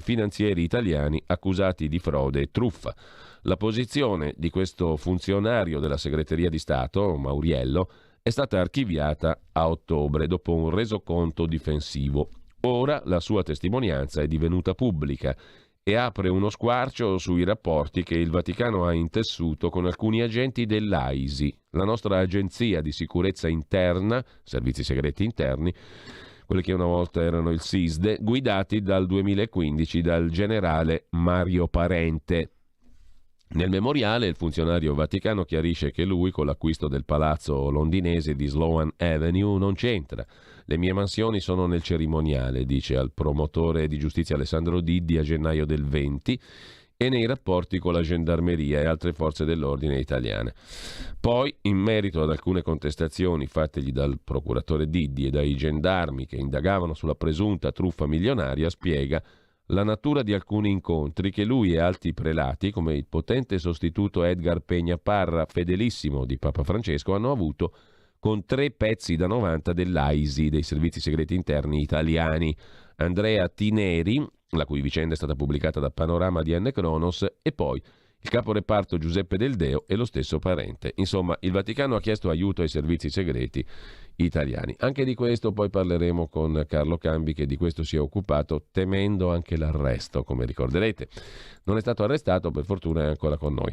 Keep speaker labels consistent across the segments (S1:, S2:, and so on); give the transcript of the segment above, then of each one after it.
S1: finanzieri italiani accusati di frode e truffa. La posizione di questo funzionario della Segreteria di Stato, Mauriello, è stata archiviata a ottobre dopo un resoconto difensivo. Ora la sua testimonianza è divenuta pubblica e apre uno squarcio sui rapporti che il Vaticano ha intessuto con alcuni agenti dell'AISI, la nostra agenzia di sicurezza interna, servizi segreti interni, quelli che una volta erano il SISDE, guidati dal 2015 dal generale Mario Parente. Nel memoriale il funzionario vaticano chiarisce che lui con l'acquisto del palazzo londinese di Sloane Avenue non c'entra. Le mie mansioni sono nel cerimoniale, dice al promotore di giustizia Alessandro Diddi a gennaio del 20, e nei rapporti con la gendarmeria e altre forze dell'ordine italiane. Poi, in merito ad alcune contestazioni fattegli dal procuratore Diddi e dai gendarmi che indagavano sulla presunta truffa milionaria, spiega la natura di alcuni incontri che lui e alti prelati, come il potente sostituto Edgar Peña Parra, fedelissimo di Papa Francesco, hanno avuto con 3 pezzi da 90 dell'AISI, dei servizi segreti interni italiani, Andrea Tineri, la cui vicenda è stata pubblicata da Panorama di N. Cronos, e poi il caporeparto Giuseppe Del Deo e lo stesso Parente. Insomma, il Vaticano ha chiesto aiuto ai servizi segreti italiani. Anche di questo poi parleremo con Carlo Cambi, che di questo si è occupato, temendo anche l'arresto, come ricorderete. Non è stato arrestato, per fortuna è ancora con noi,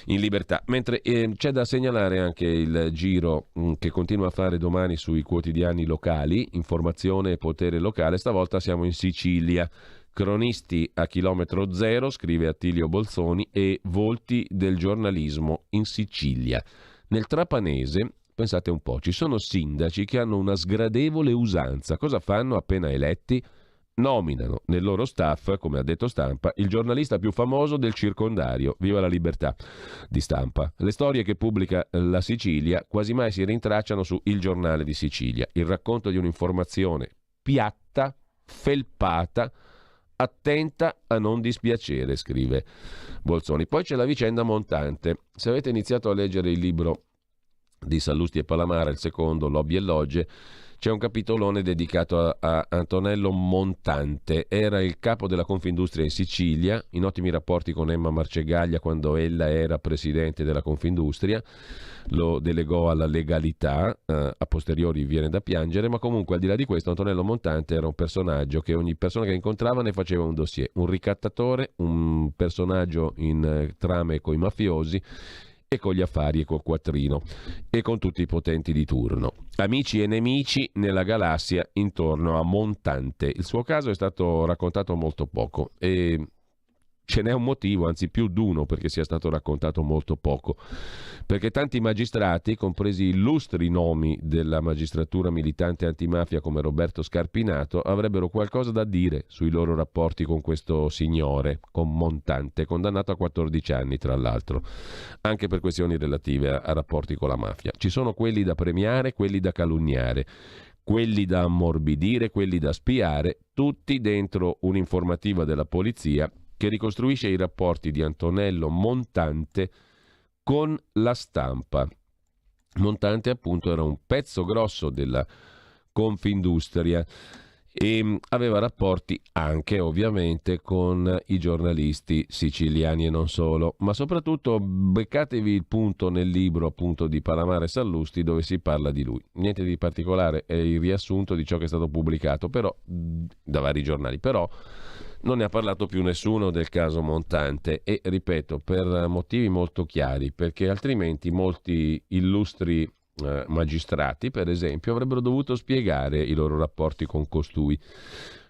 S1: in libertà. Mentre c'è da segnalare anche il giro che continua a fare domani sui quotidiani locali, Informazione e Potere Locale. Stavolta siamo in Sicilia. Cronisti a chilometro zero, scrive Attilio Bolzoni, e volti del giornalismo in Sicilia. Nel Trapanese, pensate un po', ci sono sindaci che hanno una sgradevole usanza. Cosa fanno appena eletti? Nominano nel loro staff, come ha detto Stampa, il giornalista più famoso del circondario. Viva la libertà di Stampa. Le storie che pubblica la Sicilia quasi mai si rintracciano su Il Giornale di Sicilia. Il racconto di un'informazione piatta, felpata, attenta a non dispiacere, scrive Bolzoni. Poi c'è la vicenda montante. Se avete iniziato a leggere il libro di Sallusti e Palamara, il secondo, Lobby e Logge, c'è un capitolone dedicato a Antonello Montante. Era il capo della Confindustria in Sicilia, in ottimi rapporti con Emma Marcegaglia quando ella era presidente della Confindustria, lo delegò alla legalità, a posteriori viene da piangere, ma comunque al di là di questo Antonello Montante era un personaggio che ogni persona che incontrava ne faceva un dossier, un ricattatore, un personaggio in trame coi mafiosi e con gli affari e col quattrino e con tutti i potenti di turno. Amici e nemici nella galassia intorno a Montante. Il suo caso è stato raccontato molto poco e ce n'è un motivo, anzi più d'uno, perché sia stato raccontato molto poco. Perché tanti magistrati, compresi illustri nomi della magistratura militante antimafia come Roberto Scarpinato, avrebbero qualcosa da dire sui loro rapporti con questo signore, con Montante, condannato a 14 anni tra l'altro, anche per questioni relative a rapporti con la mafia. Ci sono quelli da premiare, quelli da calunniare, quelli da ammorbidire, quelli da spiare, tutti dentro un'informativa della polizia che ricostruisce i rapporti di Antonello Montante con la Stampa. Montante appunto era un pezzo grosso della Confindustria e aveva rapporti anche ovviamente con i giornalisti siciliani e non solo, ma soprattutto beccatevi il punto nel libro appunto di Palamara e Sallusti dove si parla di lui. Niente di particolare, è il riassunto di ciò che è stato pubblicato però da vari giornali, però non ne ha parlato più nessuno del caso Montante e, ripeto, per motivi molto chiari, perché altrimenti molti illustri magistrati, per esempio, avrebbero dovuto spiegare i loro rapporti con costui.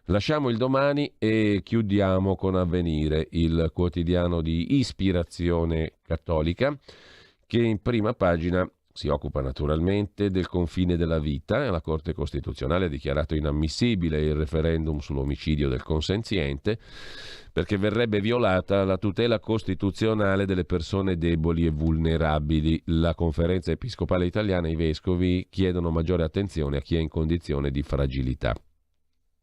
S1: Lasciamo il Domani e chiudiamo con Avvenire, il quotidiano di ispirazione cattolica, che in prima pagina si occupa naturalmente del confine della vita. La Corte Costituzionale ha dichiarato inammissibile il referendum sull'omicidio del consenziente perché verrebbe violata la tutela costituzionale delle persone deboli e vulnerabili. La Conferenza Episcopale Italiana e i vescovi chiedono maggiore attenzione a chi è in condizione di fragilità.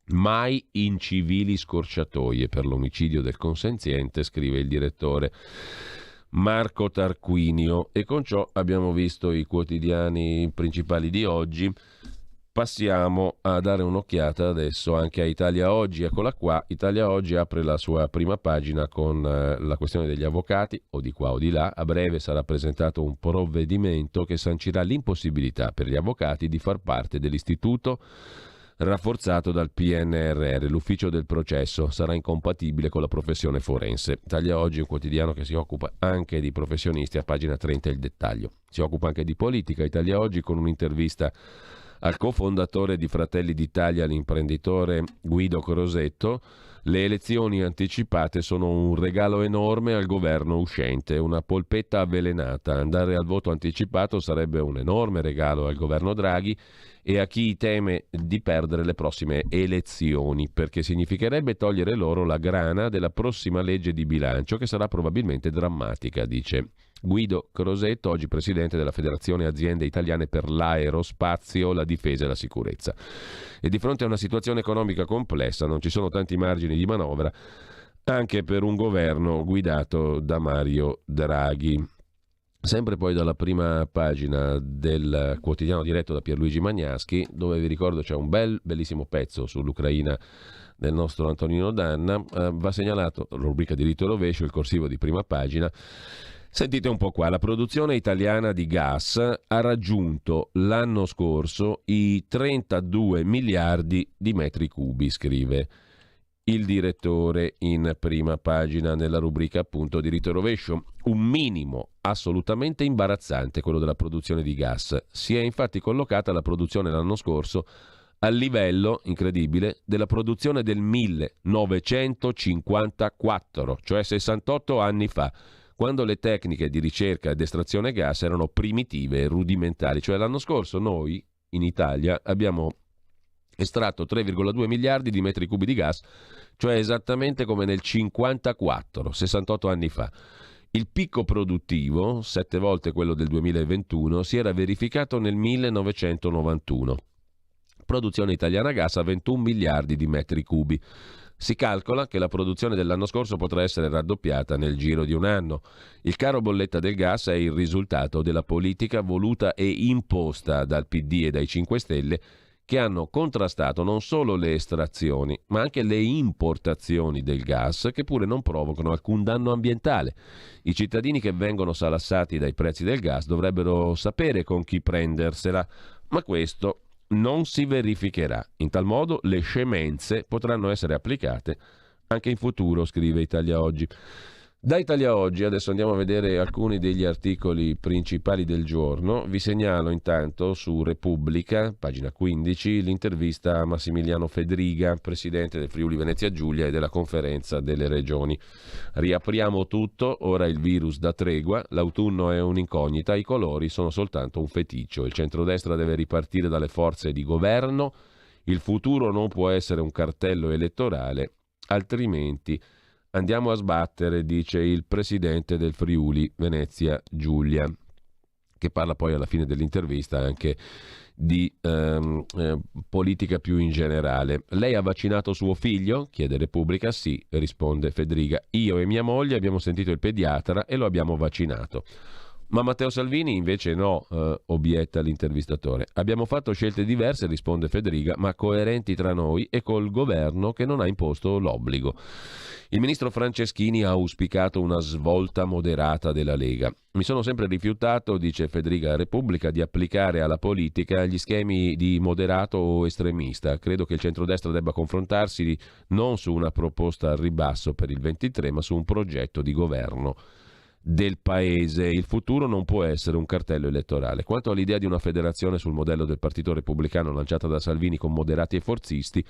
S1: Mai incivili scorciatoie per l'omicidio del consenziente, scrive il direttore Marco Tarquinio, e con ciò abbiamo visto i quotidiani principali di oggi. Passiamo a dare un'occhiata adesso anche a Italia Oggi. Eccola qua, Italia Oggi apre la sua prima pagina con la questione degli avvocati, o di qua o di là. A breve sarà presentato un provvedimento che sancirà l'impossibilità per gli avvocati di far parte dell'istituto rafforzato dal PNRR. L'ufficio del processo sarà incompatibile con la professione forense. Italia Oggi è un quotidiano che si occupa anche di professionisti, a pagina 30 il dettaglio. Si occupa anche di politica. Italia Oggi con un'intervista al cofondatore di Fratelli d'Italia, l'imprenditore Guido Crosetto. Le elezioni anticipate sono un regalo enorme al governo uscente, una polpetta avvelenata. Andare al voto anticipato sarebbe un enorme regalo al governo Draghi e a chi teme di perdere le prossime elezioni, perché significherebbe togliere loro la grana della prossima legge di bilancio, che sarà probabilmente drammatica, dice Guido Crosetto, oggi presidente della Federazione Aziende Italiane per l'Aerospazio, la Difesa e la Sicurezza. E di fronte a una situazione economica complessa non ci sono tanti margini di manovra anche per un governo guidato da Mario Draghi. Sempre poi dalla prima pagina del quotidiano diretto da Pierluigi Magnaschi, dove vi ricordo c'è un bellissimo pezzo sull'Ucraina del nostro Antonino Danna, va segnalato, rubrica diritto e rovescio, il corsivo di prima pagina. Sentite un po' qua, la produzione italiana di gas ha raggiunto l'anno scorso i 32 miliardi di metri cubi, scrive il direttore in prima pagina nella rubrica appunto diritto e rovescio. Un minimo assolutamente imbarazzante quello della produzione di gas. Si è infatti collocata la produzione l'anno scorso al livello, incredibile, della produzione del 1954, cioè 68 anni fa, quando le tecniche di ricerca ed estrazione gas erano primitive e rudimentali. Cioè l'anno scorso noi in Italia abbiamo estratto 3,2 miliardi di metri cubi di gas, cioè esattamente come nel 54, 68 anni fa. Il picco produttivo, 7 volte quello del 2021, si era verificato nel 1991. Produzione italiana gas a 21 miliardi di metri cubi. Si calcola che la produzione dell'anno scorso potrà essere raddoppiata nel giro di un anno. Il caro bolletta del gas è il risultato della politica voluta e imposta dal PD e dai 5 Stelle, che hanno contrastato non solo le estrazioni, ma anche le importazioni del gas, che pure non provocano alcun danno ambientale. I cittadini che vengono salassati dai prezzi del gas dovrebbero sapere con chi prendersela, ma questo non si verificherà. In tal modo le scemenze potranno essere applicate anche in futuro, scrive Italia Oggi. Da Italia Oggi adesso andiamo a vedere alcuni degli articoli principali del giorno. Vi segnalo intanto su Repubblica, pagina 15, l'intervista a Massimiliano Fedriga, presidente del Friuli Venezia Giulia e della Conferenza delle Regioni. Riapriamo tutto, ora il virus dà tregua, l'autunno è un'incognita, i colori sono soltanto un feticcio. Il centrodestra deve ripartire dalle forze di governo, il futuro non può essere un cartello elettorale, altrimenti andiamo a sbattere, dice il presidente del Friuli Venezia Giulia, che parla poi alla fine dell'intervista anche di politica più in generale. Lei ha vaccinato suo figlio? Chiede Repubblica. Sì, risponde Fedriga. Io e mia moglie abbiamo sentito il pediatra e lo abbiamo vaccinato. Ma Matteo Salvini invece no, obietta l'intervistatore. Abbiamo fatto scelte diverse, risponde Fedriga, ma coerenti tra noi e col governo che non ha imposto l'obbligo. Il ministro Franceschini ha auspicato una svolta moderata della Lega. Mi sono sempre rifiutato, dice Fedriga a Repubblica, di applicare alla politica gli schemi di moderato o estremista. Credo che il centrodestra debba confrontarsi non su una proposta al ribasso per il 23, ma su un progetto di governo del paese. Il futuro non può essere un cartello elettorale. Quanto all'idea di una federazione sul modello del Partito Repubblicano lanciata da Salvini con moderati e forzisti,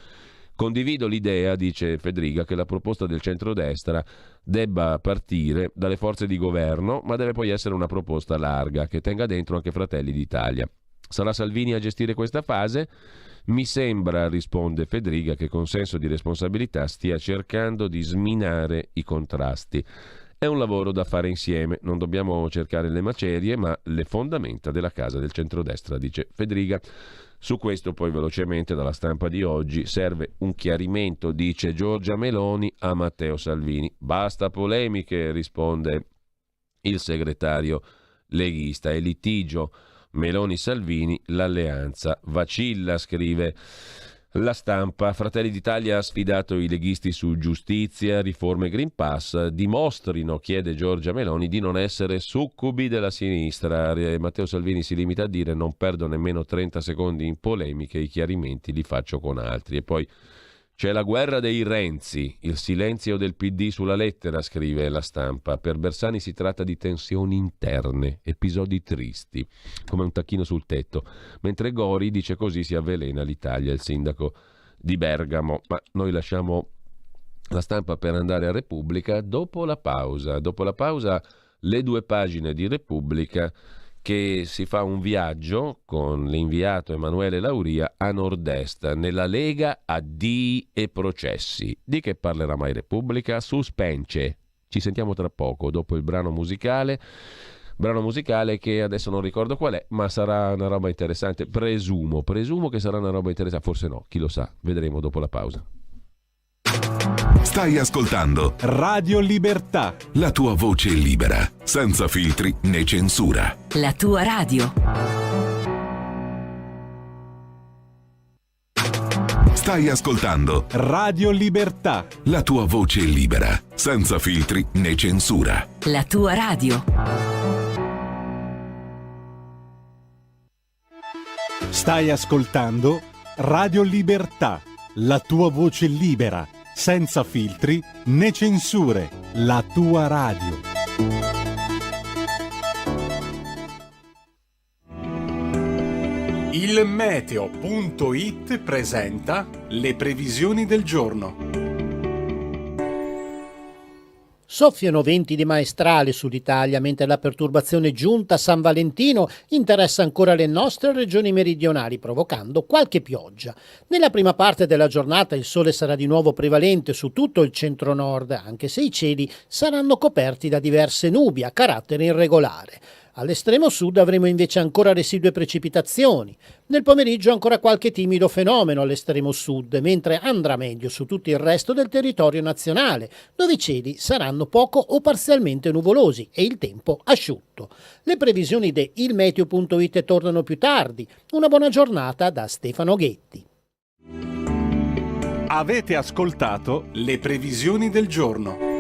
S1: condivido l'idea, dice Fedriga, che la proposta del centrodestra debba partire dalle forze di governo, ma deve poi essere una proposta larga che tenga dentro anche Fratelli d'Italia. Sarà Salvini a gestire questa fase? Mi sembra, risponde Fedriga, che con senso di responsabilità stia cercando di sminare i contrasti. È un lavoro da fare insieme, non dobbiamo cercare le macerie, ma le fondamenta della casa del centrodestra, dice Fedriga. Su questo poi velocemente dalla Stampa di oggi serve un chiarimento, dice Giorgia Meloni a Matteo Salvini. Basta polemiche, risponde il segretario leghista, e litigio, Meloni-Salvini, l'alleanza vacilla, scrive La Stampa. Fratelli d'Italia ha sfidato i leghisti su giustizia, riforme Green Pass. Dimostrino, chiede Giorgia Meloni, di non essere succubi della sinistra. Matteo Salvini si limita a dire: non perdo nemmeno 30 secondi in polemiche, i chiarimenti li faccio con altri. E poi c'è la guerra dei Renzi, il silenzio del PD sulla lettera, scrive La Stampa. Per Bersani si tratta di tensioni interne, episodi tristi, come un tacchino sul tetto. Mentre Gori dice così si avvelena l'Italia, il sindaco di Bergamo. Ma noi lasciamo La Stampa per andare a Repubblica dopo la pausa. Dopo la pausa le 2 pagine di Repubblica, che si fa un viaggio con l'inviato Emanuele Lauria a nord-est, nella Lega a dii e processi. Di che parlerà mai Repubblica? Suspense. Ci sentiamo tra poco, dopo il brano musicale che adesso non ricordo qual è, ma sarà una roba interessante. Presumo che sarà una roba interessante, forse no, chi lo sa, vedremo dopo la pausa.
S2: Stai ascoltando
S3: Radio Libertà,
S2: la tua voce libera, senza filtri né censura.
S4: La tua radio.
S2: Stai ascoltando
S3: Radio Libertà,
S2: la tua voce libera, senza filtri né censura.
S4: La tua radio.
S3: stai ascoltando Radio Libertà, la tua voce libera, senza filtri né censure, la tua radio. Il meteo.it presenta le previsioni del giorno.
S5: Soffiano venti di maestrale sull'Italia, mentre la perturbazione giunta a San Valentino interessa ancora le nostre regioni meridionali, provocando qualche pioggia. Nella prima parte della giornata il sole sarà di nuovo prevalente su tutto il centro-nord, anche se i cieli saranno coperti da diverse nubi a carattere irregolare. All'estremo sud avremo invece ancora residue precipitazioni. Nel pomeriggio ancora qualche timido fenomeno all'estremo sud, mentre andrà meglio su tutto il resto del territorio nazionale, dove i cieli saranno poco o parzialmente nuvolosi e il tempo asciutto. Le previsioni di ilmeteo.it tornano più tardi. Una buona giornata da Stefano Ghetti.
S3: Avete ascoltato le previsioni del giorno.